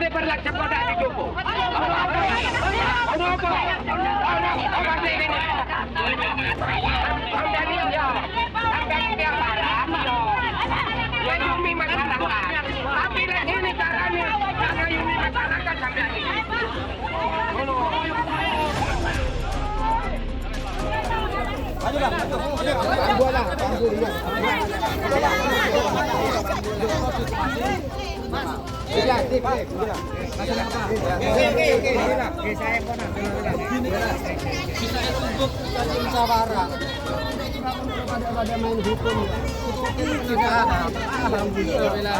berlaku pada hidupmu. Ano po? Ang pagdili niya. Ang dali niya. Ang dali niya para. Yan yung may masyarakat. Tapi lang ini caranya. Karena yung may masyarakat sampai ini. Maju lah, gua lah, Oke, saya pun bisa untuk musyawarah. Pada main hukum. Alhamdulillah.